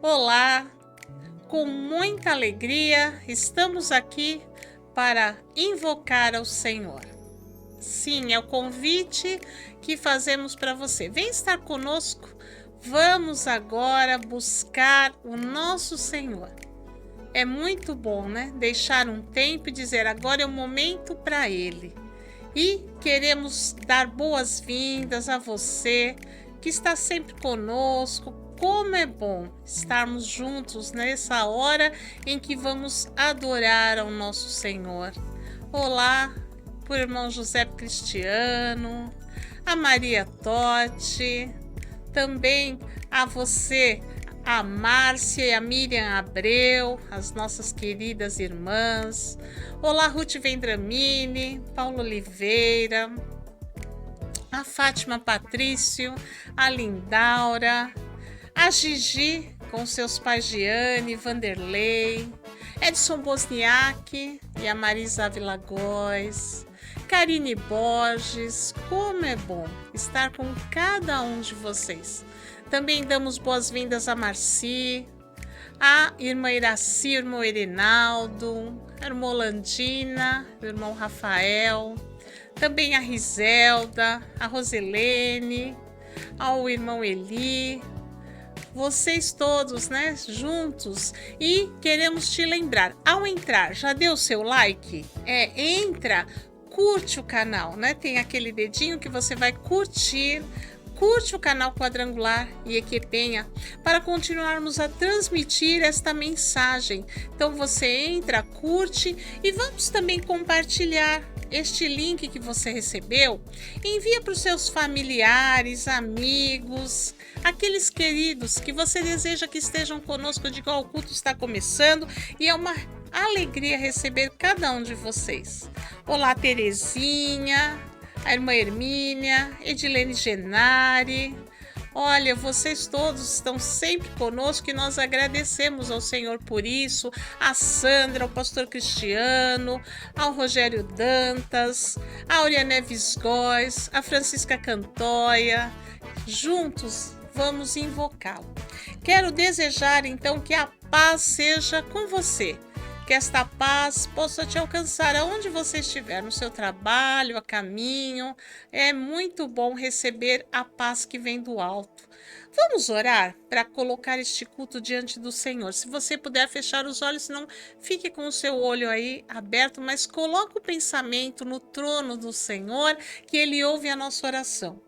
Olá, com muita alegria estamos aqui para invocar ao Senhor. Sim, é o convite que fazemos para você. Vem estar conosco, vamos agora buscar o nosso Senhor. É muito bom, né? Deixar um tempo e dizer agora é o momento para Ele. E queremos dar boas-vindas a você que está sempre conosco. Como é bom estarmos juntos nessa hora em que vamos adorar ao nosso Senhor. Olá, para o irmão José Cristiano, a Maria Totti, também a você, a Márcia e a Miriam Abreu, as nossas queridas irmãs. Olá, Ruth Vendramini, Paulo Oliveira, a Fátima Patrício, a Lindaura, a Gigi, com seus pais Giane, Vanderlei, Edson Bosniak e a Marisa Ávila Góes, Karine Borges. Como é bom estar com cada um de vocês. Também damos boas-vindas a Marci, a irmã Iraci, o irmão Erinaldo, a irmã Olandina, o irmão Rafael, também a Riselda, a Roselene, ao irmão Eli, vocês todos, né, juntos. E queremos te lembrar, ao entrar, já deu seu like? Entra, curte o canal, né? Tem aquele dedinho que você vai curtir. Curte o canal Quadrangular e Equipenha para continuarmos a transmitir esta mensagem. Então você entra, curte e vamos também compartilhar este link que você recebeu. Envia para os seus familiares, amigos, aqueles queridos que você deseja que estejam conosco. De qual o culto está começando e é uma alegria receber cada um de vocês. Olá, Terezinha, a irmã Hermínia, Edilene Genari. Olha, vocês todos estão sempre conosco e nós agradecemos ao Senhor por isso. A Sandra, ao pastor Cristiano, ao Rogério Dantas, a Aurea Neves Góes, a Francisca Cantoia. Juntos vamos invocá-lo. Quero desejar então que a paz seja com você. Que esta paz possa te alcançar aonde você estiver, no seu trabalho, a caminho. É muito bom receber a paz que vem do alto. Vamos orar para colocar este culto diante do Senhor. Se você puder fechar os olhos, não fique com o seu olho aí aberto, mas coloque o pensamento no trono do Senhor, que Ele ouve a nossa oração.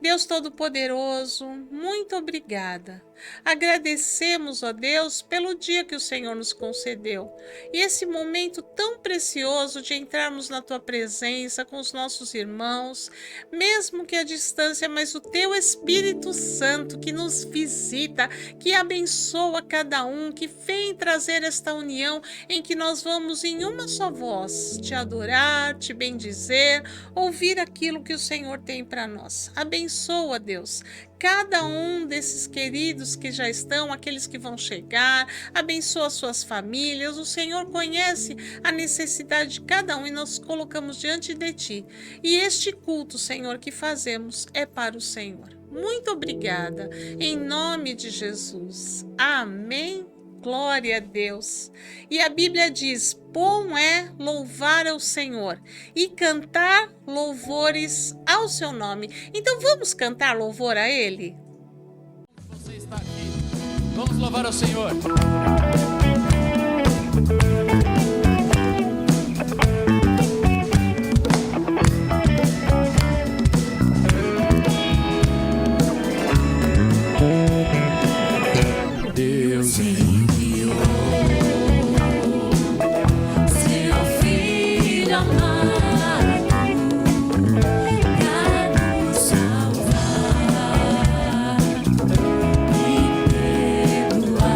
Deus Todo-Poderoso, muito obrigada. Agradecemos, ó Deus, pelo dia que o Senhor nos concedeu e esse momento tão precioso de entrarmos na Tua presença com os nossos irmãos, mesmo que à distância, mas o Teu Espírito Santo que nos visita, que abençoa cada um, que vem trazer esta união em que nós vamos em uma só voz te adorar, te bendizer, ouvir aquilo que o Senhor tem para nós. Abençoa, Deus, cada um desses queridos que já estão, aqueles que vão chegar, abençoa suas famílias. O Senhor conhece a necessidade de cada um e nós colocamos diante de Ti. E este culto, Senhor, que fazemos é para o Senhor. Muito obrigada, em nome de Jesus. Amém. Glória a Deus. E a Bíblia diz: bom é louvar ao Senhor e cantar louvores ao seu nome. Então vamos cantar louvor a Ele? Você está aqui. Vamos louvar ao Senhor. Deus enviou seu Filho amado para nos salvar e perdoar.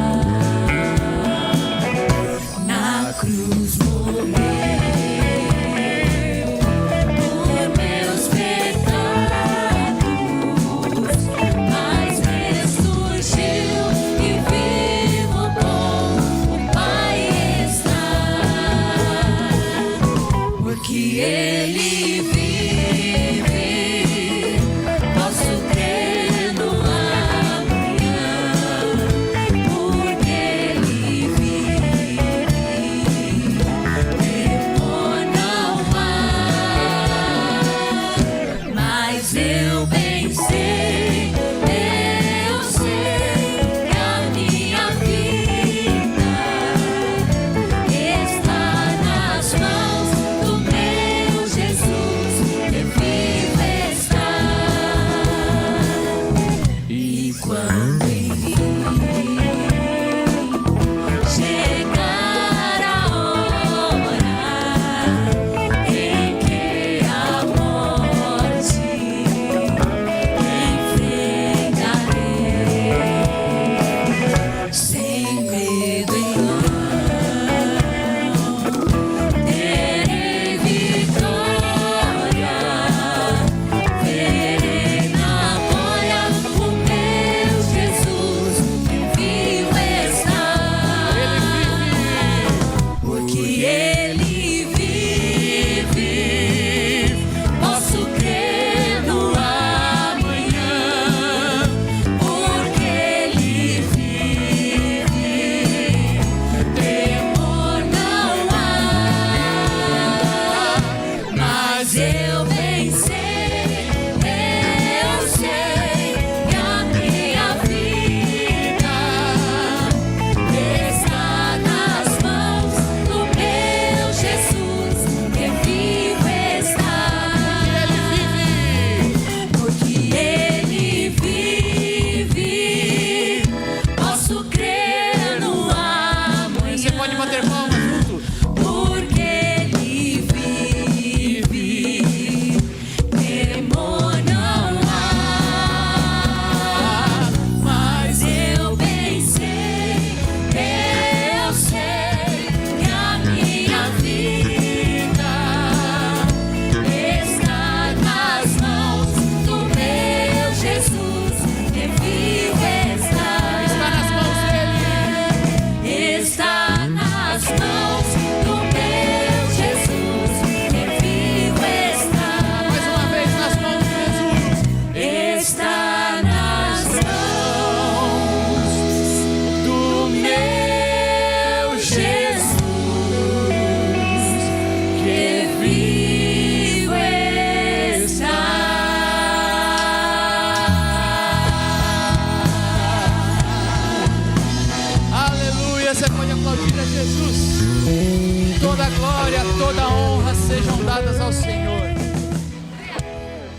Jesus. Toda glória, toda honra sejam dadas ao Senhor.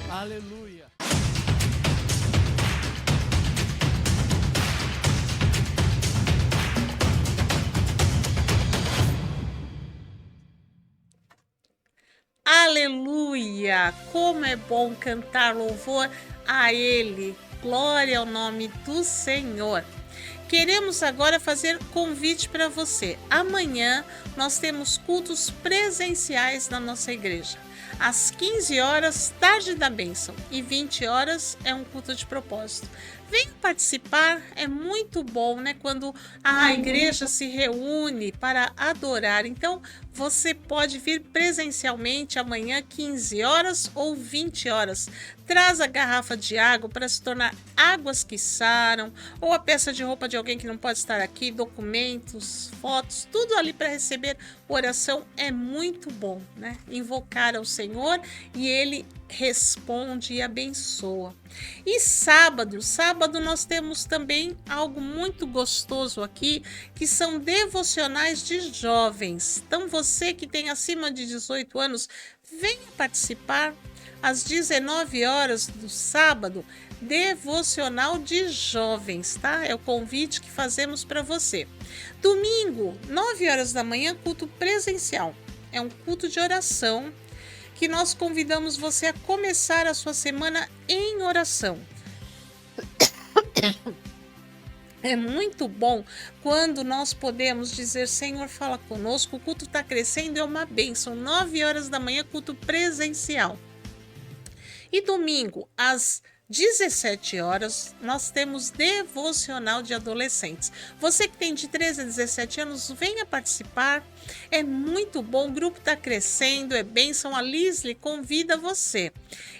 Aleluia. Aleluia! Como é bom cantar louvor a Ele. Glória ao nome do Senhor. Queremos agora fazer convite para você. Amanhã nós temos cultos presenciais na nossa igreja. Às 15 horas, tarde da bênção, e 20 horas é um culto de propósito. Venha participar, é muito bom, né? Quando a igreja se reúne para adorar. Então, você pode vir presencialmente amanhã, 15 horas ou 20 horas. Traz a garrafa de água para se tornar águas que saram, ou a peça de roupa de alguém que não pode estar aqui, documentos, fotos, tudo ali para receber oração. É muito bom, né? Invocar ao Senhor e Ele responde e abençoa. E sábado nós temos também algo muito gostoso aqui, que são devocionais de jovens. Então você que tem acima de 18 anos, venha participar às 19 horas do sábado, devocional de jovens, tá? É o convite que fazemos para você. Domingo, 9 horas da manhã, culto presencial. É um culto de oração que nós convidamos você a começar a sua semana em oração. É muito bom quando nós podemos dizer: Senhor, fala conosco, o culto está crescendo, é uma bênção. 9 horas da manhã, culto presencial. E domingo, às 17 horas, nós temos devocional de adolescentes. Você que tem de 13 a 17 anos, venha participar. É muito bom, o grupo está crescendo, é bênção. A Lisle convida você.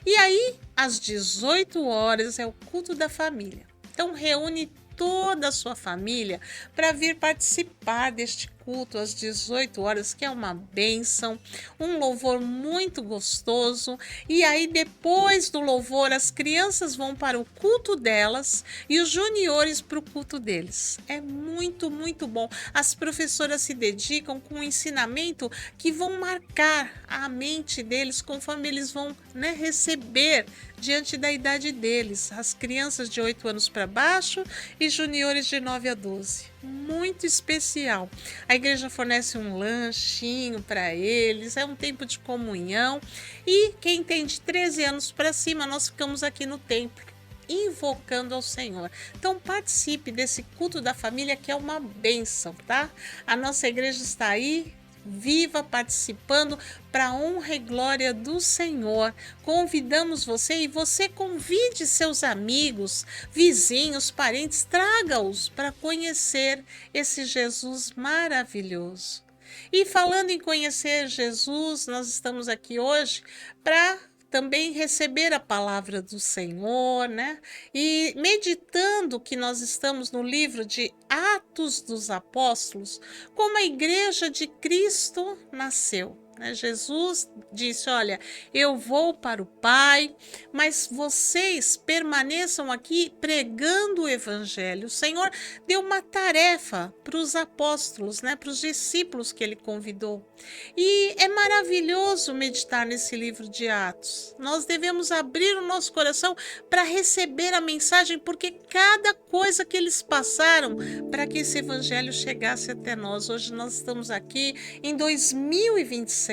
E aí, às 18 horas, é o culto da família. Então, reúne toda a sua família para vir participar deste culto às 18 horas, que é uma bênção, um louvor muito gostoso. E aí, depois do louvor, as crianças vão para o culto delas e os juniores para o culto deles. É muito, muito bom. As professoras se dedicam com um ensinamento que vão marcar a mente deles conforme eles vão, né, receber diante da idade deles. As crianças de 8 anos para baixo e juniores de 9 a 12. Muito especial. A igreja fornece um lanchinho para eles, é um tempo de comunhão. E quem tem de 13 anos para cima, nós ficamos aqui no templo invocando ao Senhor. Então participe desse culto da família, que é uma bênção, tá? A nossa igreja está aí, viva, participando, para a honra e glória do Senhor. Convidamos você, e você convide seus amigos, vizinhos, parentes, traga-os para conhecer esse Jesus maravilhoso. E falando em conhecer Jesus, nós estamos aqui hoje para também receber a palavra do Senhor, né? E meditando que nós estamos no livro de Atos dos Apóstolos, como a igreja de Cristo nasceu. Jesus disse: olha, eu vou para o Pai, mas vocês permaneçam aqui pregando o Evangelho. O Senhor deu uma tarefa para os apóstolos, né, para os discípulos que ele convidou. E é maravilhoso meditar nesse livro de Atos. Nós devemos abrir o nosso coração para receber a mensagem, porque cada coisa que eles passaram para que esse Evangelho chegasse até nós. Hoje nós estamos aqui em 2026.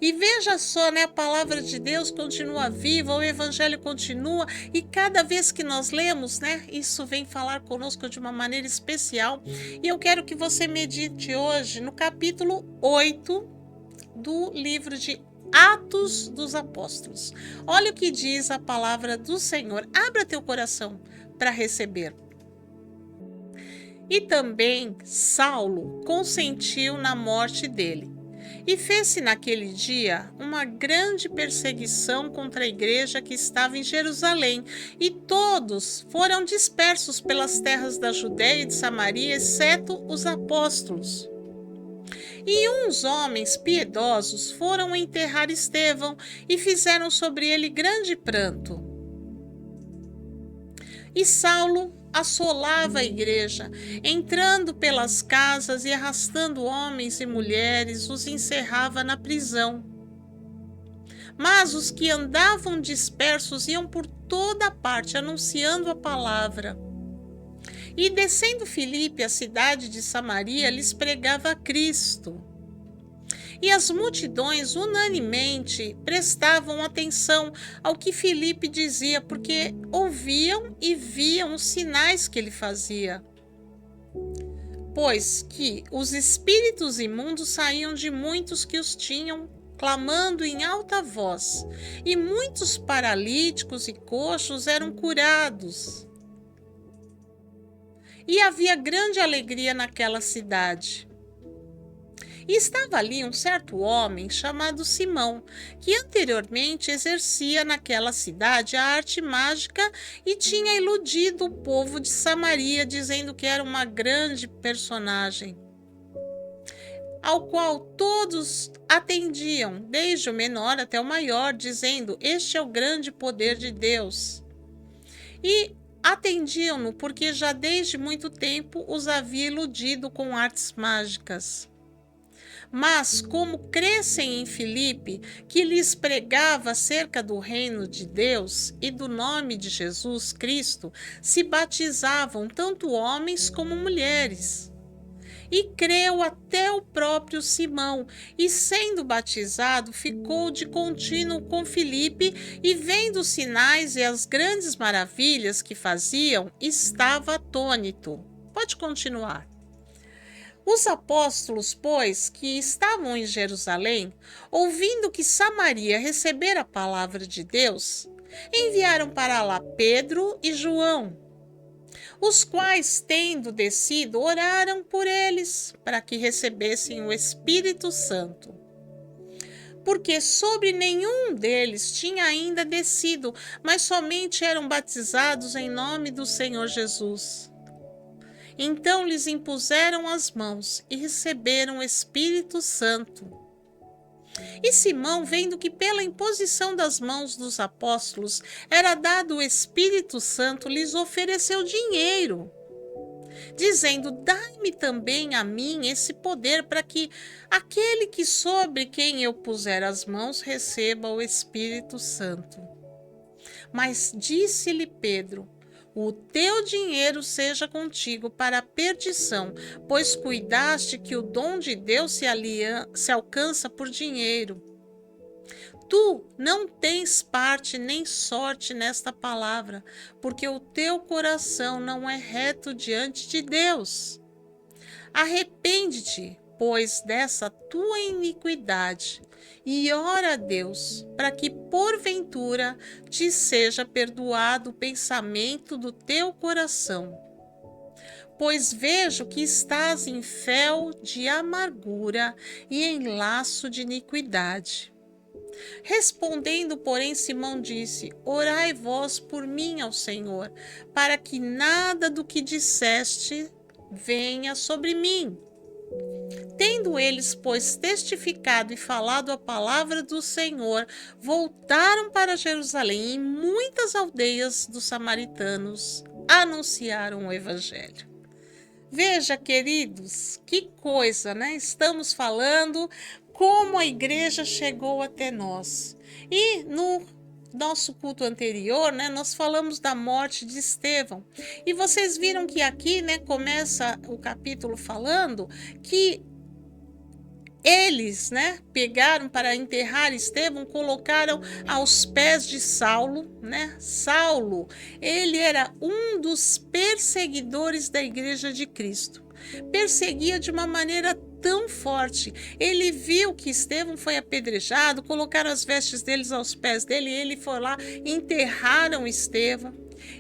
E veja só, né, a palavra de Deus continua viva, o Evangelho continua, e cada vez que nós lemos, né, isso vem falar conosco de uma maneira especial. E eu quero que você medite hoje no capítulo 8 do livro de Atos dos Apóstolos. Olha o que diz a palavra do Senhor. Abra teu coração para receber. E também Saulo consentiu na morte dele. E fez-se naquele dia uma grande perseguição contra a igreja que estava em Jerusalém, e todos foram dispersos pelas terras da Judéia e de Samaria, exceto os apóstolos. E uns homens piedosos foram enterrar Estevão e fizeram sobre ele grande pranto. E Saulo assolava a igreja, entrando pelas casas e arrastando homens e mulheres, os encerrava na prisão. Mas os que andavam dispersos iam por toda parte, anunciando a palavra. E descendo Filipe à cidade de Samaria, lhes pregava a Cristo. E as multidões unanimemente prestavam atenção ao que Filipe dizia, porque ouviam e viam os sinais que ele fazia. Pois que os espíritos imundos saíam de muitos que os tinham, clamando em alta voz, e muitos paralíticos e coxos eram curados. E havia grande alegria naquela cidade. E estava ali um certo homem chamado Simão, que anteriormente exercia naquela cidade a arte mágica e tinha iludido o povo de Samaria, dizendo que era uma grande personagem, ao qual todos atendiam, desde o menor até o maior, dizendo: este é o grande poder de Deus. E atendiam-no porque já desde muito tempo os havia iludido com artes mágicas. Mas, como crescem em Filipe, que lhes pregava acerca do reino de Deus e do nome de Jesus Cristo, se batizavam tanto homens como mulheres. E creu até o próprio Simão, e sendo batizado, ficou de contínuo com Filipe, e vendo os sinais e as grandes maravilhas que faziam, estava atônito. Pode continuar. Os apóstolos, pois, que estavam em Jerusalém, ouvindo que Samaria recebera a palavra de Deus, enviaram para lá Pedro e João, os quais, tendo descido, oraram por eles, para que recebessem o Espírito Santo. Porque sobre nenhum deles tinha ainda descido, mas somente eram batizados em nome do Senhor Jesus. Então lhes impuseram as mãos e receberam o Espírito Santo. E Simão, vendo que pela imposição das mãos dos apóstolos era dado o Espírito Santo, lhes ofereceu dinheiro, dizendo: dai-me também a mim esse poder, para que aquele que sobre quem eu puser as mãos receba o Espírito Santo. Mas disse-lhe Pedro: o teu dinheiro seja contigo para a perdição, pois cuidaste que o dom de Deus se alcança por dinheiro. Tu não tens parte nem sorte nesta palavra, porque o teu coração não é reto diante de Deus. Arrepende-te, pois, dessa tua iniquidade, e ora a Deus, para que porventura te seja perdoado o pensamento do teu coração. Pois vejo que estás em fel de amargura e em laço de iniquidade. Respondendo, porém, Simão disse: orai vós por mim ao Senhor, para que nada do que disseste venha sobre mim. Tendo eles, pois, testificado e falado a palavra do Senhor, voltaram para Jerusalém, e em muitas aldeias dos samaritanos anunciaram o evangelho. Veja, queridos, que coisa, né? Estamos falando como a igreja chegou até nós. E no nosso culto anterior, né, nós falamos da morte de Estevão. E vocês viram que aqui, né, começa o capítulo falando que eles, né, pegaram para enterrar Estevão, colocaram aos pés de Saulo, né? Saulo, ele era um dos perseguidores da Igreja de Cristo. Perseguia de uma maneira tão forte. Ele viu que Estevão foi apedrejado, colocaram as vestes deles aos pés dele, e ele foi lá, enterraram Estevão.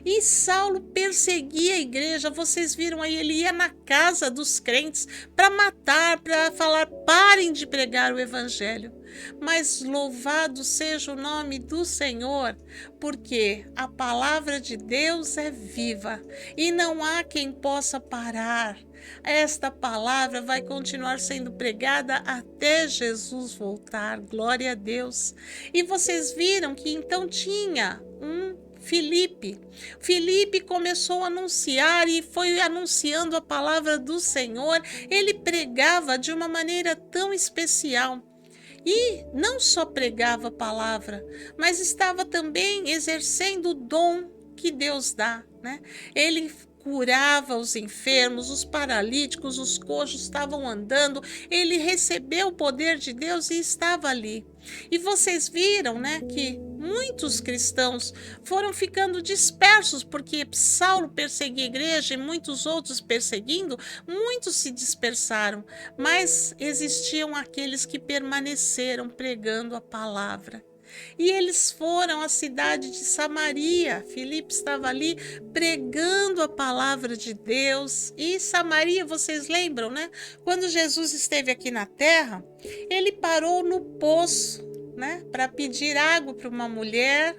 E Saulo perseguia a igreja. Vocês viram aí, ele ia na casa dos crentes para matar, para falar: parem de pregar o evangelho. Mas louvado seja o nome do Senhor, porque a palavra de Deus é viva e não há quem possa parar. Esta palavra vai continuar sendo pregada até Jesus voltar. Glória a Deus. E vocês viram que então tinha um Filipe. Filipe começou a anunciar e foi anunciando a palavra do Senhor. Ele pregava de uma maneira tão especial. E não só pregava a palavra, mas estava também exercendo o dom que Deus dá, né? Ele curava os enfermos, os paralíticos, os coxos estavam andando, ele recebeu o poder de Deus e estava ali. E vocês viram, né, que muitos cristãos foram ficando dispersos porque Saulo perseguia a igreja e muitos outros perseguindo, muitos se dispersaram, mas existiam aqueles que permaneceram pregando a palavra. E eles foram à cidade de Samaria. Filipe estava ali pregando a palavra de Deus. E Samaria, vocês lembram, né? Quando Jesus esteve aqui na terra, ele parou no poço, né, para pedir água para uma mulher.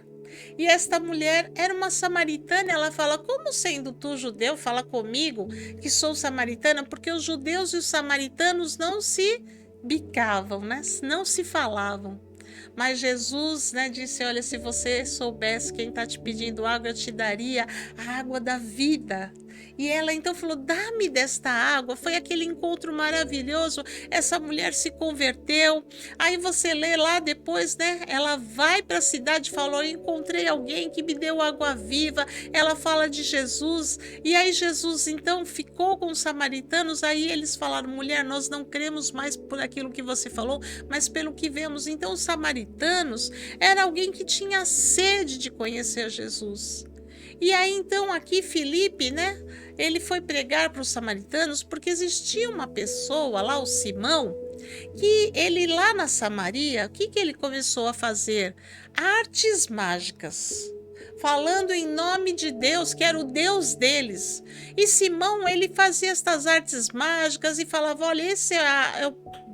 E esta mulher era uma samaritana. Ela fala: como sendo tu judeu, fala comigo que sou samaritana? Porque os judeus e os samaritanos não se bicavam, né? Não se falavam. Mas Jesus, né, disse: olha, se você soubesse quem está te pedindo água, eu te daria a água da vida. E ela então falou: dá-me desta água. Foi aquele encontro maravilhoso. Essa mulher se converteu. Aí você lê lá depois, né? Ela vai para a cidade e falou: eu encontrei alguém que me deu água viva. Ela fala de Jesus. E aí Jesus então ficou com os samaritanos. Aí eles falaram: mulher, nós não cremos mais por aquilo que você falou, mas pelo que vemos. Então os samaritanos era alguém que tinha sede de conhecer Jesus. E aí então aqui Filipe, né, ele foi pregar para os samaritanos porque existia uma pessoa lá, o Simão, que ele lá na Samaria, o que ele começou a fazer? Artes mágicas, falando em nome de Deus, que era o Deus deles. E Simão, ele fazia estas artes mágicas e falava: olha, esse é o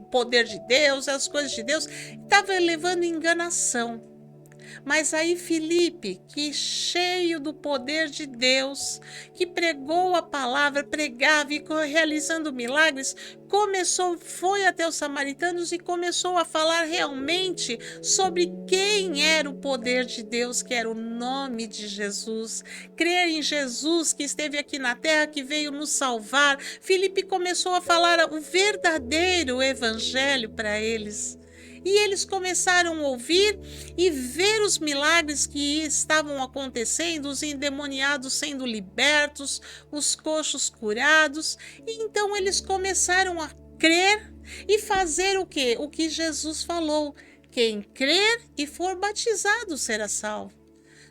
poder de Deus, as coisas de Deus. Estava levando enganação. Mas aí Filipe, que cheio do poder de Deus, que pregou a palavra, pregava e realizando milagres, foi até os samaritanos e começou a falar realmente sobre quem era o poder de Deus, que era o nome de Jesus. Crer em Jesus que esteve aqui na terra, que veio nos salvar. Filipe começou a falar o verdadeiro evangelho para eles. E eles começaram a ouvir e ver os milagres que estavam acontecendo, os endemoniados sendo libertos, os coxos curados. E então eles começaram a crer e fazer o quê? O que Jesus falou: quem crer e for batizado será salvo.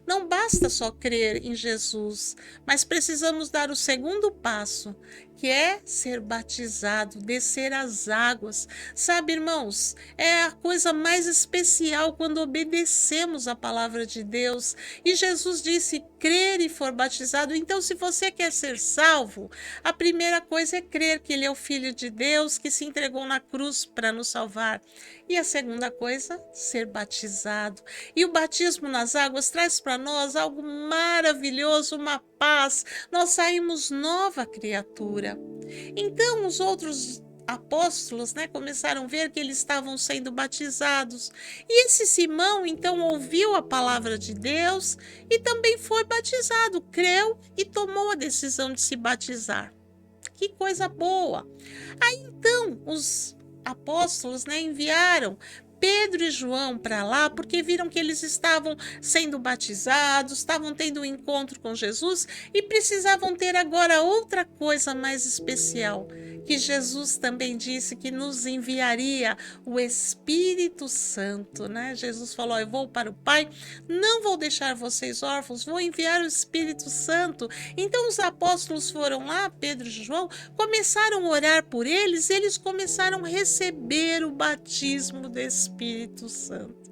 Não basta só crer em Jesus, mas precisamos dar o segundo passo, que é ser batizado, descer as águas. Sabe, irmãos, é a coisa mais especial quando obedecemos a palavra de Deus. E Jesus disse: crer e for batizado. Então, se você quer ser salvo, a primeira coisa é crer que Ele é o Filho de Deus, que se entregou na cruz para nos salvar. E a segunda coisa, ser batizado. E o batismo nas águas traz para nós algo maravilhoso, uma paz. Nós saímos nova criatura. Então os outros apóstolos, né, começaram a ver que eles estavam sendo batizados. E esse Simão então ouviu a palavra de Deus e também foi batizado, creu e tomou a decisão de se batizar. Que coisa boa! Aí então os apóstolos, né, enviaram Pedro e João para lá, porque viram que eles estavam sendo batizados, estavam tendo um encontro com Jesus e precisavam ter agora outra coisa mais especial, que Jesus também disse que nos enviaria o Espírito Santo, né? Jesus falou: eu vou para o Pai, não vou deixar vocês órfãos, vou enviar o Espírito Santo. Então os apóstolos foram lá, Pedro e João, começaram a orar por eles, eles começaram a receber o batismo do Espírito Santo.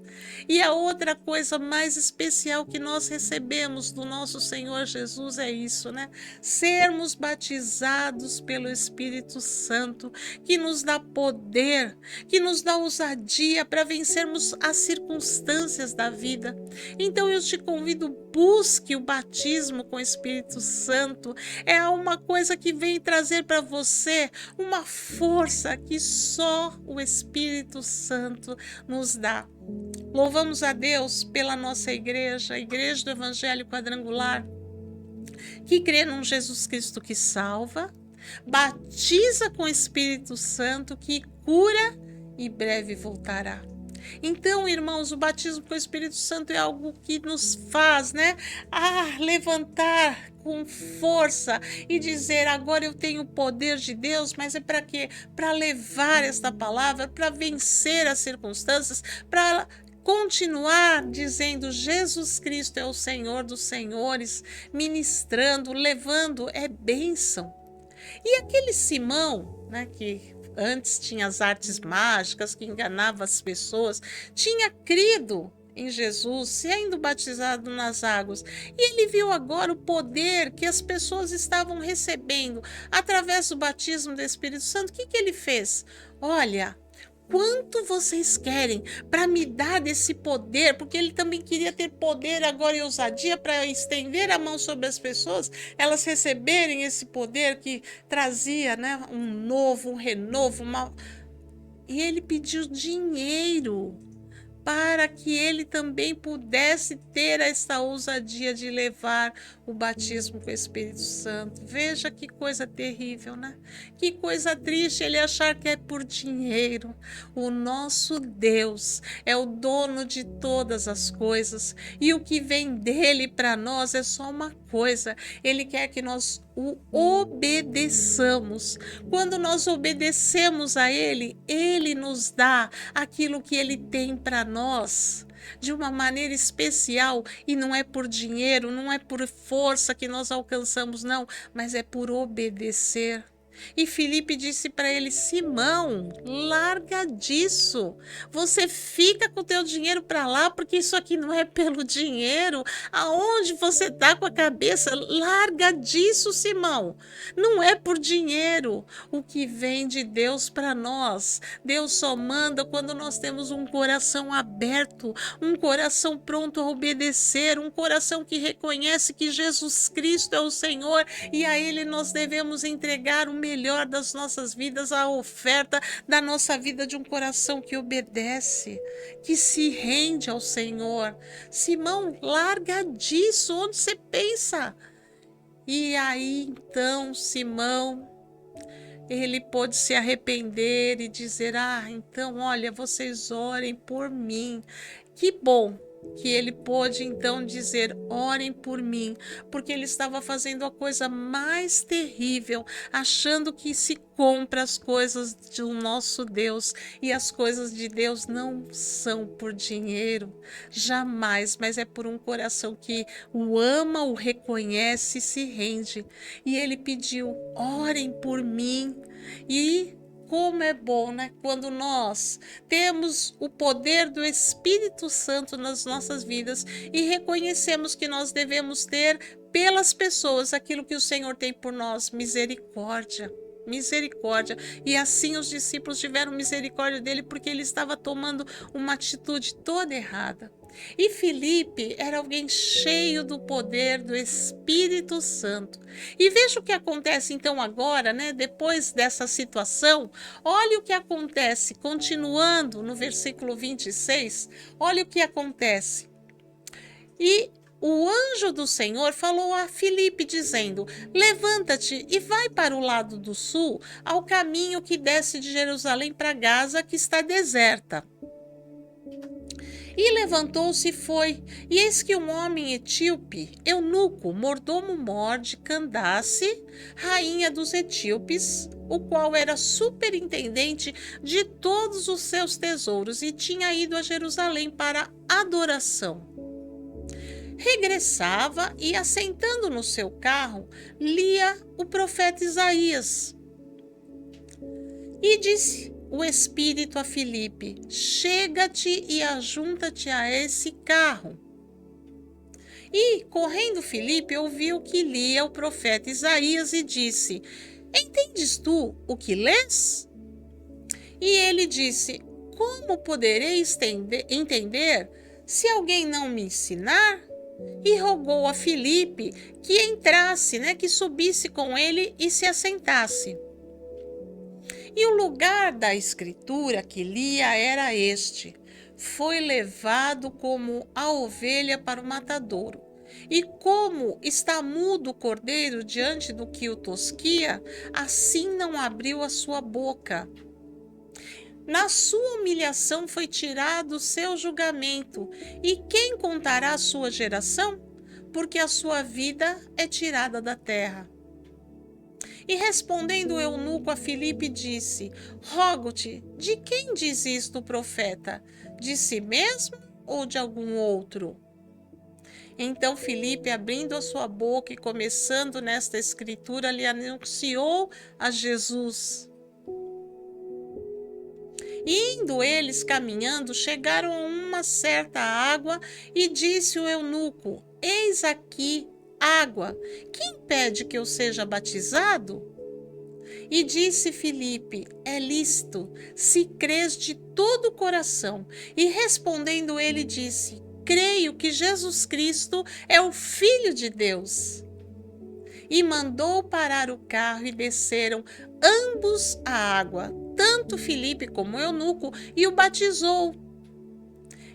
E a outra coisa mais especial que nós recebemos do nosso Senhor Jesus é isso, né? Sermos batizados pelo Espírito Santo, que nos dá poder, que nos dá ousadia para vencermos as circunstâncias da vida. Então eu te convido busque o batismo com o Espírito Santo. É uma coisa que vem trazer para você uma força que só o Espírito Santo nos dá. Louvamos a Deus pela nossa igreja, a Igreja do Evangelho Quadrangular, que crê num Jesus Cristo que salva, batiza com o Espírito Santo, que cura e breve voltará. Então, irmãos, o batismo com o Espírito Santo é algo que nos faz, levantar com força e dizer: agora eu tenho o poder de Deus, mas é para quê? Para levar esta palavra, para vencer as circunstâncias, para continuar dizendo: Jesus Cristo é o Senhor dos senhores, ministrando, levando, é bênção. E aquele Simão, que antes tinha as artes mágicas, que enganava as pessoas, tinha crido em Jesus, sendo batizado nas águas, e ele viu agora o poder que as pessoas estavam recebendo através do batismo do Espírito Santo. O que ele fez? Olha, quanto vocês querem para me dar desse poder? Porque ele também queria ter poder agora e ousadia para estender a mão sobre as pessoas, elas receberem esse poder que trazia um renovo. E ele pediu dinheiro para que ele também pudesse ter essa ousadia de levar o batismo com o Espírito Santo. Veja que coisa terrível, Que coisa triste ele achar que é por dinheiro. O nosso Deus é o dono de todas as coisas, e o que vem dele para nós é só uma coisa: ele quer que nós o obedeçamos. Quando nós obedecemos a ele, ele nos dá aquilo que ele tem para nós de uma maneira especial, e não é por dinheiro, não é por força que nós alcançamos, não, mas é por obedecer. E Filipe disse para ele: Simão, larga disso. Você fica com o teu dinheiro para lá, porque isso aqui não é pelo dinheiro. Aonde você está com a cabeça? Larga disso, Simão. Não é por dinheiro. O que vem de Deus para nós, Deus só manda quando nós temos um coração aberto, um coração pronto a obedecer, um coração que reconhece que Jesus Cristo é o Senhor, e a Ele nós devemos entregar o melhor das nossas vidas, a oferta da nossa vida, de um coração que obedece, que se rende ao Senhor. Simão, larga disso, onde você pensa? E aí então Simão, ele pôde se arrepender e dizer: então olha, vocês orem por mim. Que bom que ele pôde então dizer: orem por mim, porque ele estava fazendo a coisa mais terrível, achando que se compra as coisas do nosso Deus, e as coisas de Deus não são por dinheiro, jamais, mas é por um coração que o ama, o reconhece e se rende. E ele pediu: orem por mim. E como é bom, quando nós temos o poder do Espírito Santo nas nossas vidas e reconhecemos que nós devemos ter pelas pessoas aquilo que o Senhor tem por nós: misericórdia. Misericórdia. E assim os discípulos tiveram misericórdia dele, porque ele estava tomando uma atitude toda errada. E Filipe era alguém cheio do poder do Espírito Santo. E veja o que acontece então agora, depois dessa situação. Olha o que acontece, continuando no versículo 26, olha o que acontece. E o anjo do Senhor falou a Filipe, dizendo: levanta-te e vai para o lado do sul, ao caminho que desce de Jerusalém para Gaza, que está deserta. E levantou-se e foi, e eis que um homem etíope, eunuco, mordomo-mor de Candace, rainha dos etíopes, o qual era superintendente de todos os seus tesouros, e tinha ido a Jerusalém para adoração, regressava e, assentando no seu carro, lia o profeta Isaías. E disse o Espírito a Filipe: chega-te e ajunta-te a esse carro. E, correndo Filipe, ouviu que lia o profeta Isaías e disse: entendes tu o que lês? E ele disse: como poderei entender se alguém não me ensinar? e rogou a Filipe que entrasse, né, que subisse com ele e se assentasse. E o lugar da escritura que lia era este: foi levado como a ovelha para o matadouro. E como está mudo o cordeiro diante do que o tosquia, assim não abriu a sua boca. Na sua humilhação foi tirado o seu julgamento. E quem contará a sua geração? Porque a sua vida é tirada da terra. E respondendo o eunuco a Filipe disse: rogo-te, de quem diz isto o profeta? De si mesmo ou de algum outro? Então Filipe, abrindo a sua boca e começando nesta escritura, lhe anunciou a Jesus. Indo eles caminhando, chegaram a uma certa água e disse o eunuco: eis aqui água, que impede que eu seja batizado? E disse Filipe: é lícito, se crês de todo o coração. E respondendo ele disse: creio que Jesus Cristo é o Filho de Deus. E mandou parar o carro e desceram ambos à água, tanto Filipe como o eunuco, e o batizou.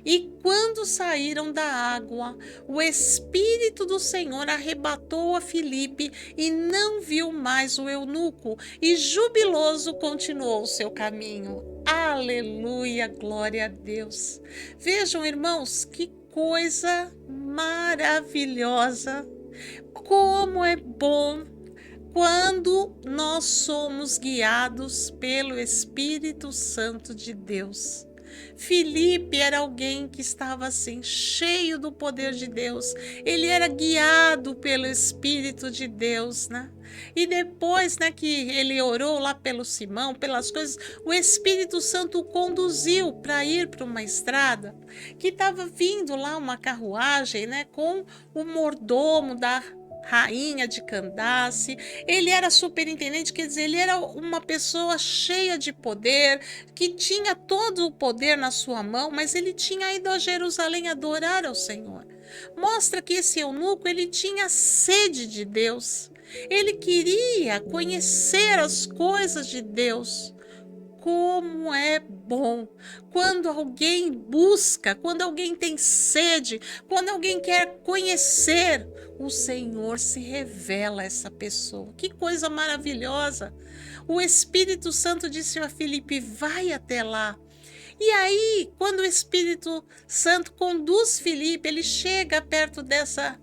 E quando saíram da água, o Espírito do Senhor arrebatou a Filipe e não viu mais o eunuco, e jubiloso continuou o seu caminho. Aleluia, glória a Deus. Vejam, irmãos, que coisa maravilhosa. Como é bom quando nós somos guiados pelo Espírito Santo de Deus. Filipe era alguém que estava assim, cheio do poder de Deus. Ele era guiado pelo Espírito de Deus, né? E depois, né, que ele orou lá pelo Simão, pelas coisas, o Espírito Santo o conduziu para ir para uma estrada que estava vindo lá uma carruagem, né, com o mordomo da rainha de Candace. Ele era superintendente, quer dizer, ele era uma pessoa cheia de poder, que tinha todo o poder na sua mão, mas ele tinha ido a Jerusalém adorar ao Senhor. Mostra que esse eunuco, ele tinha sede de Deus. Ele queria conhecer as coisas de Deus. Como é bom quando alguém busca, quando alguém tem sede, quando alguém quer conhecer, o Senhor se revela a essa pessoa. Que coisa maravilhosa! O Espírito Santo disse a Filipe: vai até lá. E aí, quando o Espírito Santo conduz Filipe, ele chega perto dessa,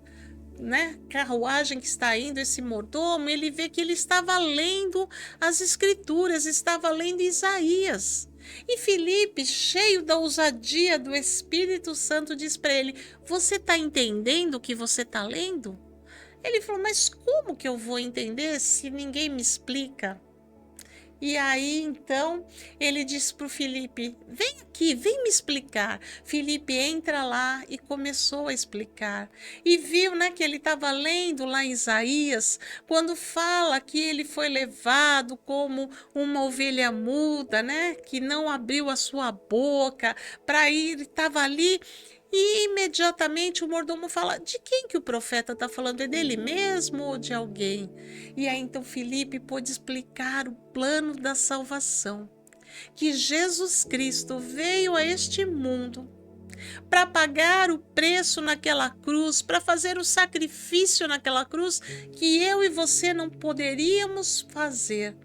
né, carruagem que está indo, esse mordomo, ele vê que ele estava lendo as escrituras, estava lendo Isaías. E Filipe, cheio da ousadia do Espírito Santo, diz para ele: você está entendendo o que você está lendo? Ele falou: mas como que eu vou entender se ninguém me explica? E aí, então, ele disse para o Filipe: vem aqui, vem me explicar. Filipe entra lá e começou a explicar. E viu, né, que ele estava lendo lá em Isaías, quando fala que ele foi levado como uma ovelha muda, né, que não abriu a sua boca para ir, estava ali. E imediatamente o mordomo fala: de quem que o profeta está falando? É dele mesmo ou de alguém? E aí então Filipe pôde explicar o plano da salvação, que Jesus Cristo veio a este mundo para pagar o preço naquela cruz, para fazer o sacrifício naquela cruz que eu e você não poderíamos fazer.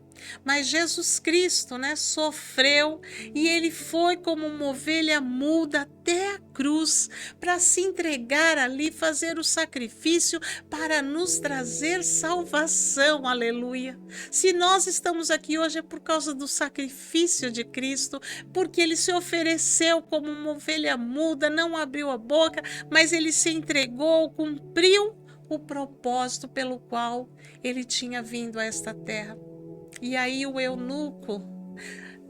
Mas Jesus Cristo, né, sofreu, e ele foi como uma ovelha muda até a cruz para se entregar ali, fazer o sacrifício para nos trazer salvação. Aleluia! Se nós estamos aqui hoje é por causa do sacrifício de Cristo, porque ele se ofereceu como uma ovelha muda, não abriu a boca, mas ele se entregou, cumpriu o propósito pelo qual ele tinha vindo a esta terra. E aí o eunuco,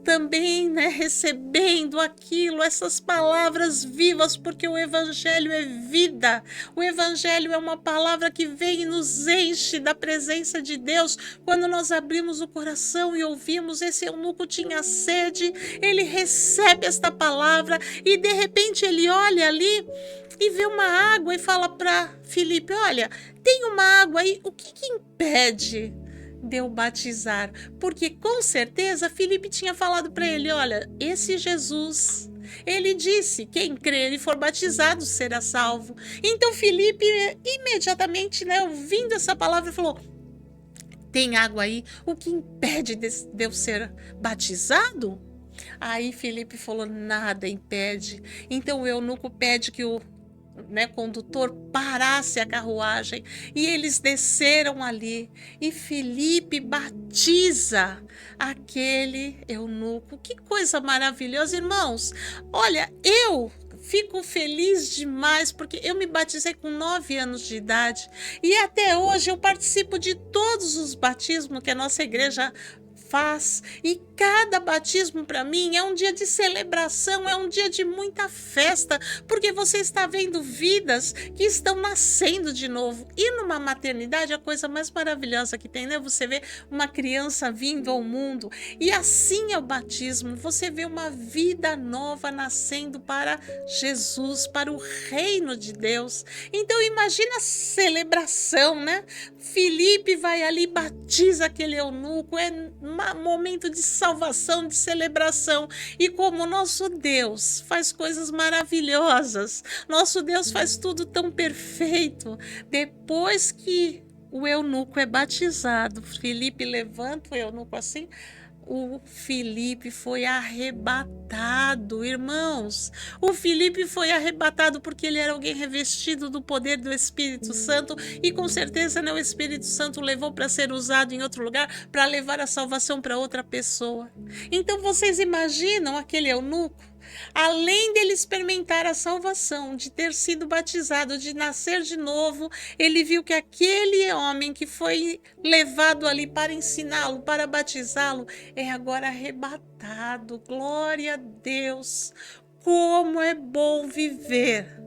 também, né, recebendo aquilo, essas palavras vivas, porque o Evangelho é vida. O Evangelho é uma palavra que vem e nos enche da presença de Deus. Quando nós abrimos o coração e ouvimos, esse eunuco tinha sede, ele recebe esta palavra e de repente ele olha ali e vê uma água e fala para Filipe: olha, tem uma água aí, o que impede de eu batizar? Porque com certeza Filipe tinha falado para ele: olha, esse Jesus, ele disse, quem crer e for batizado será salvo. Então Filipe imediatamente, né, ouvindo essa palavra, falou: tem água aí, o que impede de eu ser batizado? Aí Filipe falou: nada impede. Então o eunuco pede que o condutor parasse a carruagem e eles desceram ali e Filipe batiza aquele eunuco. Que coisa maravilhosa, irmãos. Olha, eu fico feliz demais porque eu me batizei com 9 anos de idade e até hoje eu participo de todos os batismos que a nossa igreja faz, e cada batismo para mim é um dia de celebração, é um dia de muita festa, porque você está vendo vidas que estão nascendo de novo. E numa maternidade, a coisa mais maravilhosa que tem, né? Você vê uma criança vindo ao mundo, e assim é o batismo, você vê uma vida nova nascendo para Jesus, para o reino de Deus. Então imagina a celebração, né? Filipe vai ali, batiza aquele eunuco, é um momento de salvação, de celebração. E como nosso Deus faz coisas maravilhosas, nosso Deus faz tudo tão perfeito. Depois que o eunuco é batizado, Filipe levanta o eunuco assim, o Filipe foi arrebatado, irmãos. O Filipe foi arrebatado porque ele era alguém revestido do poder do Espírito Santo e com certeza, né, o Espírito Santo levou para ser usado em outro lugar, para levar a salvação para outra pessoa. Então vocês imaginam aquele eunuco? Além dele experimentar a salvação, de ter sido batizado, de nascer de novo, ele viu que aquele homem que foi levado ali para ensiná-lo, para batizá-lo, é agora arrebatado. Glória a Deus! Como é bom viver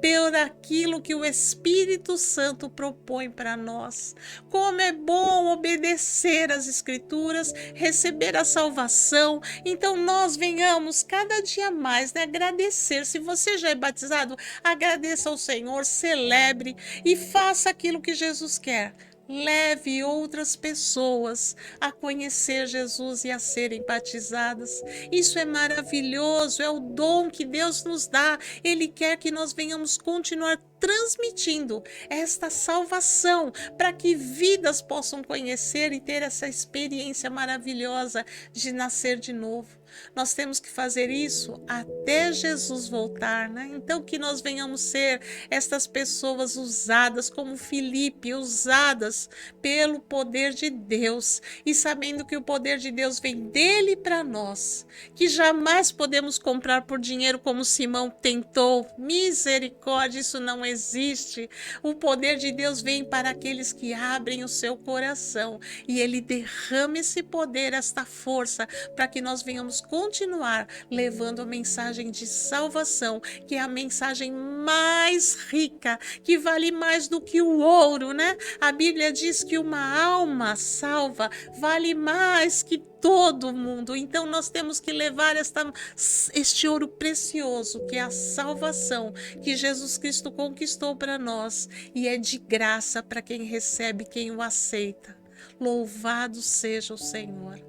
por aquilo que o Espírito Santo propõe para nós. Como é bom obedecer às Escrituras, receber a salvação. Então nós venhamos cada dia mais, né, agradecer. Se você já é batizado, agradeça ao Senhor, celebre e faça aquilo que Jesus quer. Leve outras pessoas a conhecer Jesus e a serem batizadas. Isso é maravilhoso, é o dom que Deus nos dá. Ele quer que nós venhamos continuar transmitindo esta salvação para que vidas possam conhecer e ter essa experiência maravilhosa de nascer de novo. Nós temos que fazer isso até Jesus voltar, né? Então que nós venhamos ser estas pessoas usadas como Filipe, usadas pelo poder de Deus e sabendo que o poder de Deus vem dele para nós, que jamais podemos comprar por dinheiro como Simão tentou. Misericórdia, isso não existe. O poder de Deus vem para aqueles que abrem o seu coração e ele derrama esse poder, esta força, para que nós venhamos continuar levando a mensagem de salvação, que é a mensagem mais rica, que vale mais do que o ouro, né? A Bíblia diz que uma alma salva vale mais que todo mundo. Então nós temos que levar este ouro precioso, que é a salvação que Jesus Cristo conquistou para nós, e é de graça para quem recebe, quem o aceita. Louvado seja o Senhor.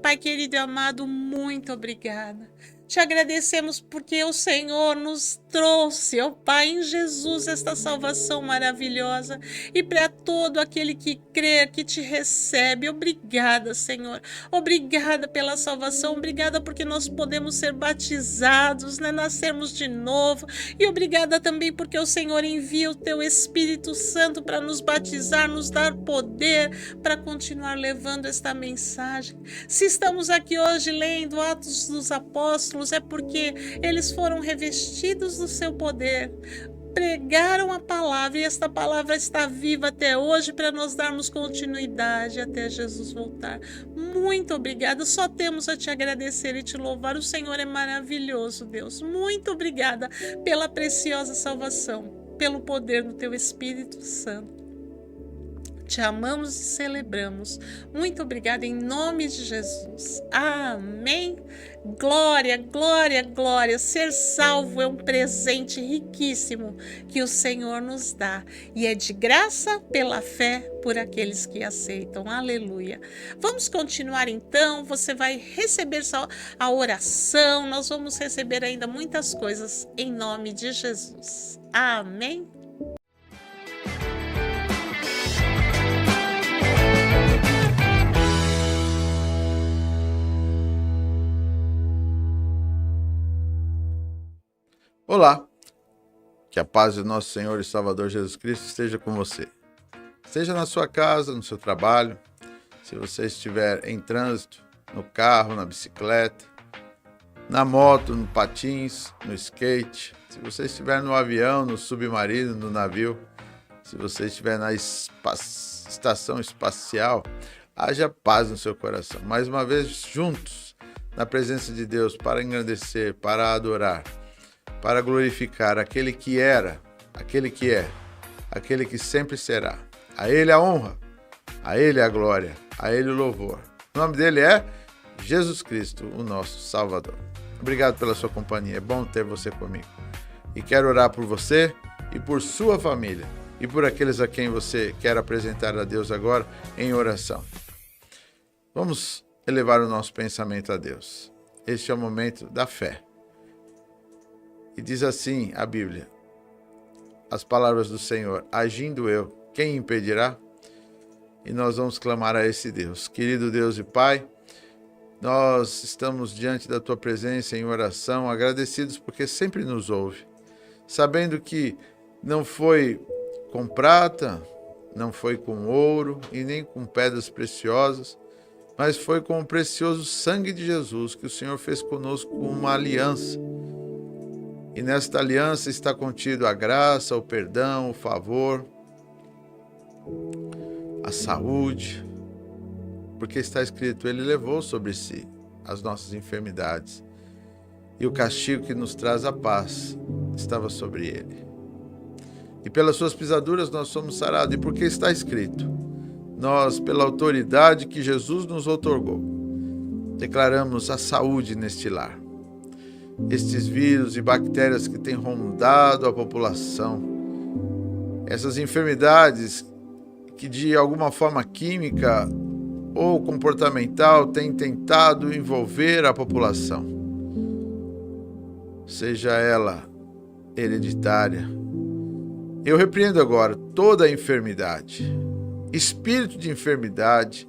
Pai querido e amado, muito obrigada. Te agradecemos porque o Senhor nos trouxe, ó Pai, em Jesus, esta salvação maravilhosa. E para todo aquele que crê, que te recebe, obrigada, Senhor. Obrigada pela salvação, obrigada porque nós podemos ser batizados, né? Nascermos de novo. E obrigada também porque o Senhor envia o teu Espírito Santo para nos batizar, nos dar poder para continuar levando esta mensagem. Se estamos aqui hoje lendo Atos dos Apóstolos, é porque eles foram revestidos do seu poder, pregaram a palavra e esta palavra está viva até hoje para nós darmos continuidade até Jesus voltar. muito obrigada. Só temos a te agradecer e te louvar. O Senhor é maravilhoso, Deus. Muito obrigada pela preciosa salvação, pelo poder do teu Espírito Santo. Te amamos e celebramos. Muito obrigada em nome de Jesus. Amém. Glória, glória, glória. Ser salvo é um presente riquíssimo que o Senhor nos dá. E é de graça pela fé por aqueles que aceitam. Aleluia. Vamos continuar então. Você vai receber a oração. Nós vamos receber ainda muitas coisas em nome de Jesus. Amém. Olá, que a paz do nosso Senhor e Salvador Jesus Cristo esteja com você. Seja na sua casa, no seu trabalho, se você estiver em trânsito, no carro, na bicicleta, na moto, no patins, no skate, se você estiver no avião, no submarino, no navio, se você estiver na estação espacial, haja paz no seu coração. Mais uma vez, juntos, na presença de Deus, para engrandecer, para adorar, para glorificar aquele que era, aquele que é, aquele que sempre será. A Ele a honra, a Ele a glória, a Ele o louvor. O nome dele é Jesus Cristo, o nosso Salvador. Obrigado pela sua companhia, é bom ter você comigo. E quero orar por você e por sua família e por aqueles a quem você quer apresentar a Deus agora em oração. Vamos elevar o nosso pensamento a Deus. Este é o momento da fé. E diz assim a Bíblia, as palavras do Senhor: agindo eu, quem impedirá? E nós vamos clamar a esse Deus. Querido Deus e Pai, nós estamos diante da Tua presença em oração, agradecidos porque sempre nos ouve, sabendo que não foi com prata, não foi com ouro e nem com pedras preciosas, mas foi com o precioso sangue de Jesus que o Senhor fez conosco uma aliança. E nesta aliança está contido a graça, o perdão, o favor, a saúde, porque está escrito, Ele levou sobre si as nossas enfermidades e o castigo que nos traz a paz estava sobre Ele. E pelas suas pisaduras nós somos sarados, e porque está escrito, nós, pela autoridade que Jesus nos outorgou, declaramos a saúde neste lar. Estes vírus e bactérias que têm rondado a população, essas enfermidades que de alguma forma química ou comportamental têm tentado envolver a população, seja ela hereditária. Eu repreendo agora toda a enfermidade, espírito de enfermidade,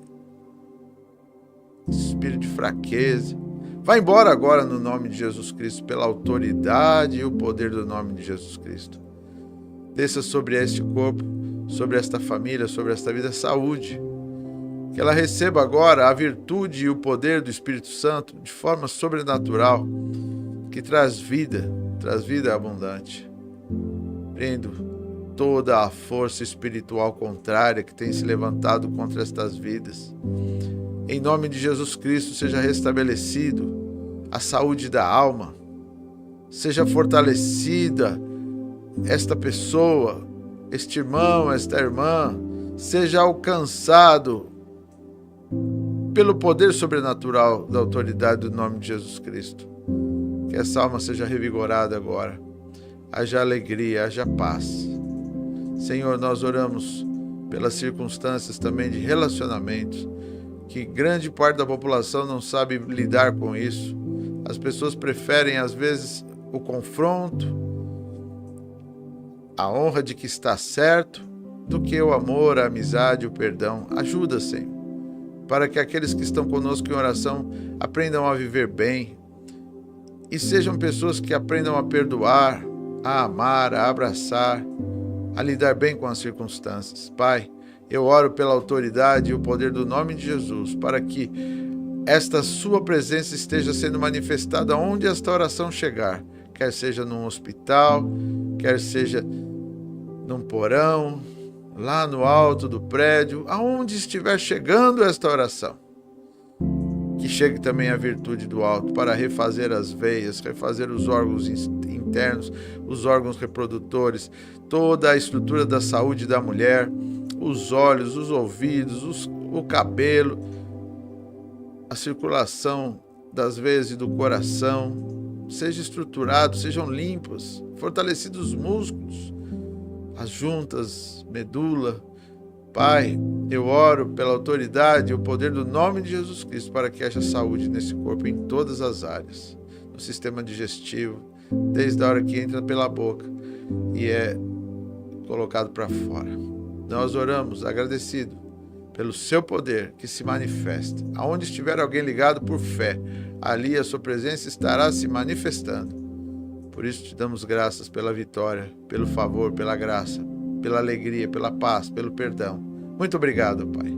espírito de fraqueza. Vai embora agora no nome de Jesus Cristo, pela autoridade e o poder do nome de Jesus Cristo. Desça sobre este corpo, sobre esta família, sobre esta vida, saúde. Que ela receba agora a virtude e o poder do Espírito Santo de forma sobrenatural, que traz vida abundante. Prendo toda a força espiritual contrária que tem se levantado contra estas vidas. Em nome de Jesus Cristo, seja restabelecido a saúde da alma, seja fortalecida esta pessoa, este irmão, esta irmã, seja alcançado pelo poder sobrenatural da autoridade do nome de Jesus Cristo. Que essa alma seja revigorada agora, haja alegria, haja paz. Senhor, nós oramos pelas circunstâncias também de relacionamentos, que grande parte da população não sabe lidar com isso. As pessoas preferem, às vezes, o confronto, a honra de que está certo, do que o amor, a amizade, o perdão. Ajuda, Senhor, para que aqueles que estão conosco em oração aprendam a viver bem e sejam pessoas que aprendam a perdoar, a amar, a abraçar, a lidar bem com as circunstâncias. Pai, eu oro pela autoridade e o poder do nome de Jesus, para que esta sua presença esteja sendo manifestada onde esta oração chegar, quer seja num hospital, quer seja num porão, lá no alto do prédio, aonde estiver chegando esta oração. chegue também a virtude do alto para refazer as veias, refazer os órgãos internos, os órgãos reprodutores, toda a estrutura da saúde da mulher, os olhos, os ouvidos, o cabelo, a circulação das veias e do coração, seja estruturado, sejam limpos, fortalecidos os músculos, as juntas, medula. Pai, eu oro pela autoridade e o poder do nome de Jesus Cristo para que haja saúde nesse corpo em todas as áreas, no sistema digestivo, desde a hora que entra pela boca e é colocado para fora. Nós oramos agradecido pelo seu poder que se manifesta. Aonde estiver alguém ligado por fé, ali a sua presença estará se manifestando. Por isso te damos graças pela vitória, pelo favor, pela graça, pela alegria, pela paz, pelo perdão. Muito obrigado, Pai,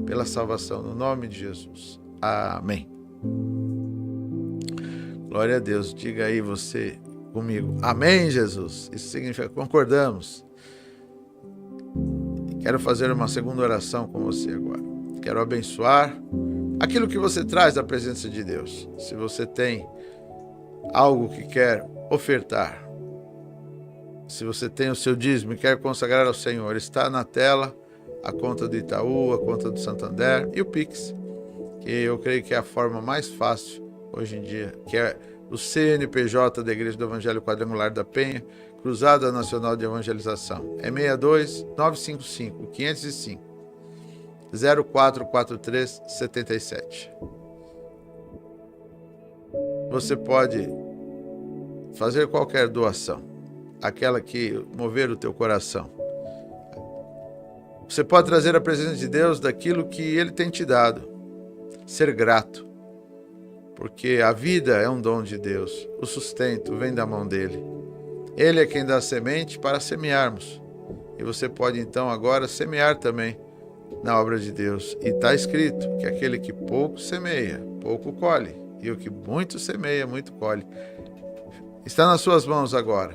pela salvação, no nome de Jesus. Amém. Glória a Deus. Diga aí você comigo. Amém, Jesus. Isso significa concordamos. Quero fazer uma segunda oração com você agora. Quero abençoar aquilo que você traz da presença de Deus. Se você tem algo que quer ofertar, se você tem o seu dízimo e quer consagrar ao Senhor, está na tela a conta do Itaú, a conta do Santander e o Pix, que eu creio que é a forma mais fácil hoje em dia, que é o CNPJ da Igreja do Evangelho Quadrangular da Penha, Cruzada Nacional de Evangelização. É 62 955 505 0443 77. Você pode fazer qualquer doação, aquela que mover o teu coração. Você pode trazer a presença de Deus daquilo que Ele tem te dado. Ser grato, porque a vida é um dom de Deus. O sustento vem da mão dEle. Ele é quem dá a semente para semearmos. E você pode então agora semear também na obra de Deus. E está escrito que aquele que pouco semeia, pouco colhe. E o que muito semeia, muito colhe. Está nas suas mãos agora.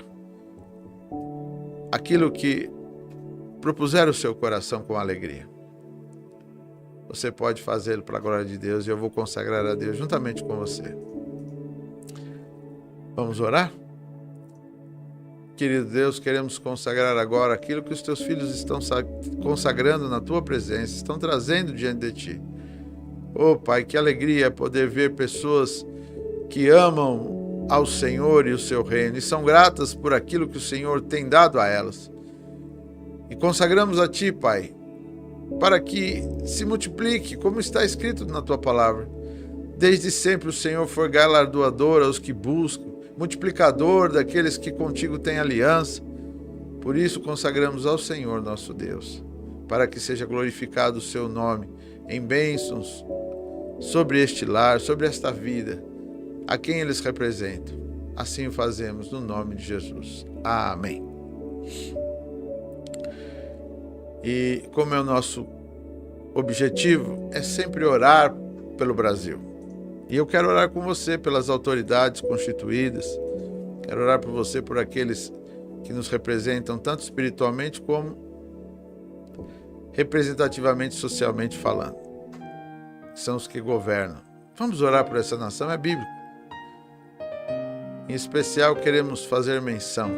Aquilo que propuser o seu coração com alegria. Você pode fazê-lo para a glória de Deus e eu vou consagrar a Deus juntamente com você. Vamos orar? Querido Deus, queremos consagrar agora aquilo que os teus filhos estão consagrando na tua presença, estão trazendo diante de ti. Oh Pai, que alegria é poder ver pessoas que amam ao Senhor e o seu reino e são gratas por aquilo que o Senhor tem dado a elas. E consagramos a Ti, Pai, para que se multiplique, como está escrito na Tua palavra. Desde sempre o Senhor foi galardoador aos que buscam, multiplicador daqueles que contigo têm aliança. Por isso consagramos ao Senhor nosso Deus, para que seja glorificado o Seu nome em bênçãos sobre este lar, sobre esta vida, a quem eles representam. Assim o fazemos no nome de Jesus. Amém. E como é o nosso objetivo, é sempre orar pelo Brasil. E eu quero orar com você pelas autoridades constituídas, quero orar por você, por aqueles que nos representam, tanto espiritualmente como representativamente, socialmente falando, que são os que governam. Vamos orar por essa nação, é bíblico. Em especial, queremos fazer menção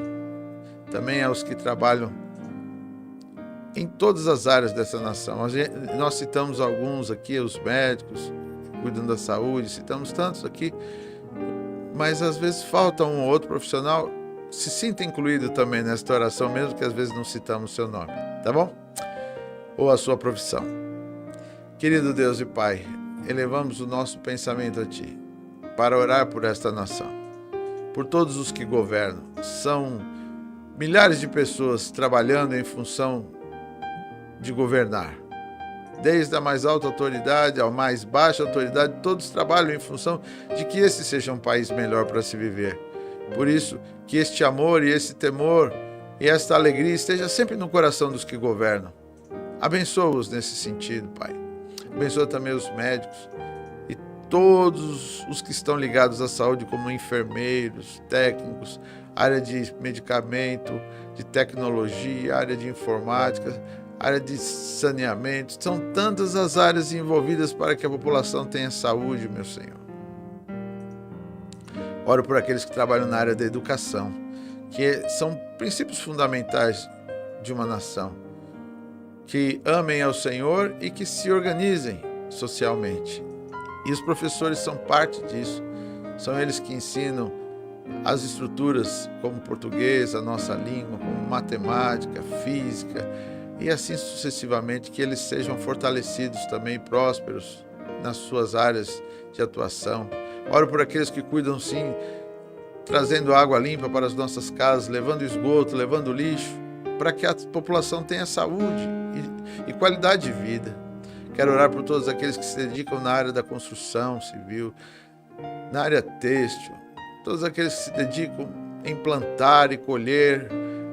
também aos que trabalham em todas as áreas dessa nação. Nós citamos alguns aqui, os médicos que cuidam da saúde, citamos tantos aqui, mas às vezes falta um ou outro profissional. Se sinta incluído também nesta oração, mesmo que às vezes não citamos o seu nome, tá bom? Ou a sua profissão. Querido Deus e Pai, elevamos o nosso pensamento a Ti, para orar por esta nação, por todos os que governam. São milhares de pessoas trabalhando em função de governar. Desde a mais alta autoridade à mais baixa autoridade, todos trabalham em função de que esse seja um país melhor para se viver. Por isso, que este amor e esse temor e esta alegria esteja sempre no coração dos que governam. Abençoa-os nesse sentido, Pai. Abençoa também os médicos e todos os que estão ligados à saúde, como enfermeiros, técnicos, área de medicamento, de tecnologia, área de informática, área de saneamento. São tantas as áreas envolvidas para que a população tenha saúde, meu Senhor. Oro por aqueles que trabalham na área da educação, que são princípios fundamentais de uma nação, que amem ao Senhor e que se organizem socialmente. E os professores são parte disso. São eles que ensinam as estruturas como português, a nossa língua, como matemática, física e assim sucessivamente, que eles sejam fortalecidos também, prósperos nas suas áreas de atuação. Oro por aqueles que cuidam, sim, trazendo água limpa para as nossas casas, levando esgoto, levando lixo, para que a população tenha saúde e qualidade de vida. Quero orar por todos aqueles que se dedicam na área da construção civil, na área têxtil, todos aqueles que se dedicam em plantar e colher,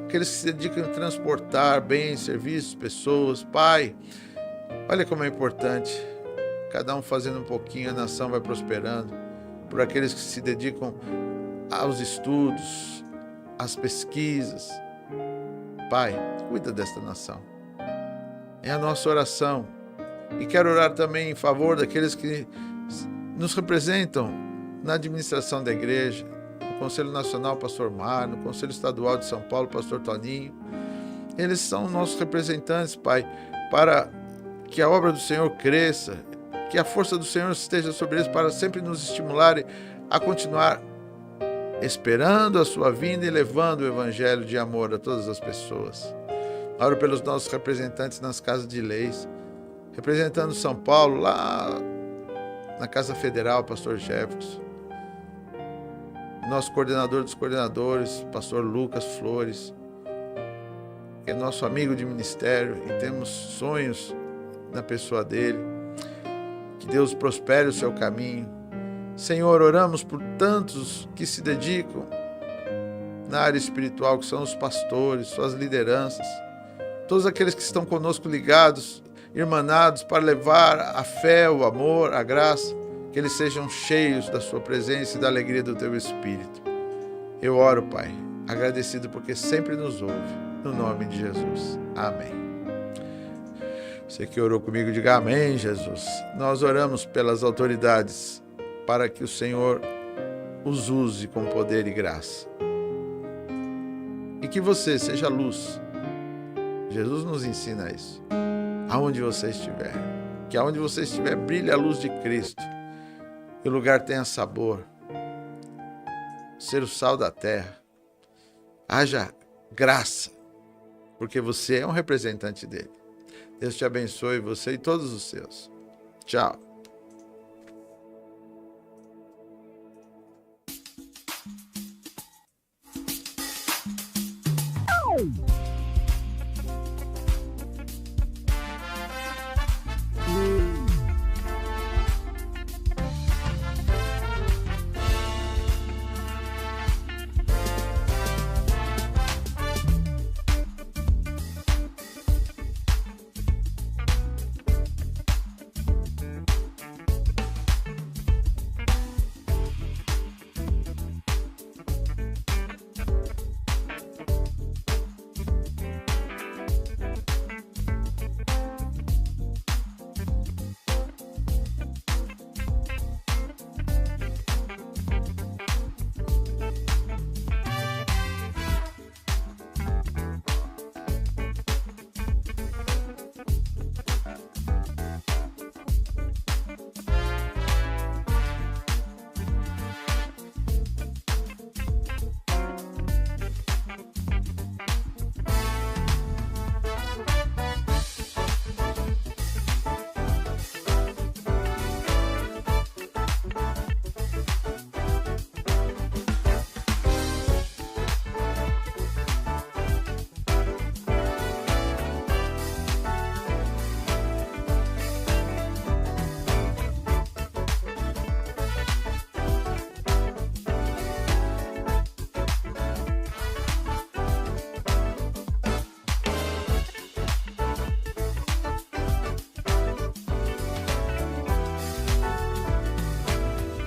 aqueles que se dedicam em transportar bens, serviços, pessoas. Pai, olha como é importante, cada um fazendo um pouquinho, a nação vai prosperando. Por aqueles que se dedicam aos estudos, às pesquisas. Pai, cuida desta nação. É a nossa oração. E quero orar também em favor daqueles que nos representam na administração da igreja, no Conselho Nacional, Pastor Mar, no Conselho Estadual de São Paulo, Pastor Toninho. Eles são nossos representantes, Pai, para que a obra do Senhor cresça, que a força do Senhor esteja sobre eles para sempre nos estimularem a continuar esperando a sua vinda e levando o evangelho de amor a todas as pessoas. Oro pelos nossos representantes nas casas de leis, representando São Paulo, lá na Casa Federal, Pastor Jefferson, nosso coordenador dos coordenadores, Pastor Lucas Flores, que é nosso amigo de ministério e temos sonhos na pessoa dele. Que Deus prospere o seu caminho. Senhor, oramos por tantos que se dedicam na área espiritual, que são os pastores, suas lideranças, todos aqueles que estão conosco ligados, irmanados, para levar a fé, o amor, a graça, que eles sejam cheios da sua presença e da alegria do teu Espírito. Eu oro, Pai, agradecido porque sempre nos ouve, no nome de Jesus. Amém. Você que orou comigo, diga amém, Jesus. Nós oramos pelas autoridades para que o Senhor os use com poder e graça. E que você seja luz. Jesus nos ensina isso. Aonde você estiver. Que aonde você estiver brilhe a luz de Cristo. Que o lugar tenha sabor. Ser o sal da terra. Haja graça. Porque você é um representante dele. Deus te abençoe, você e todos os seus. Tchau.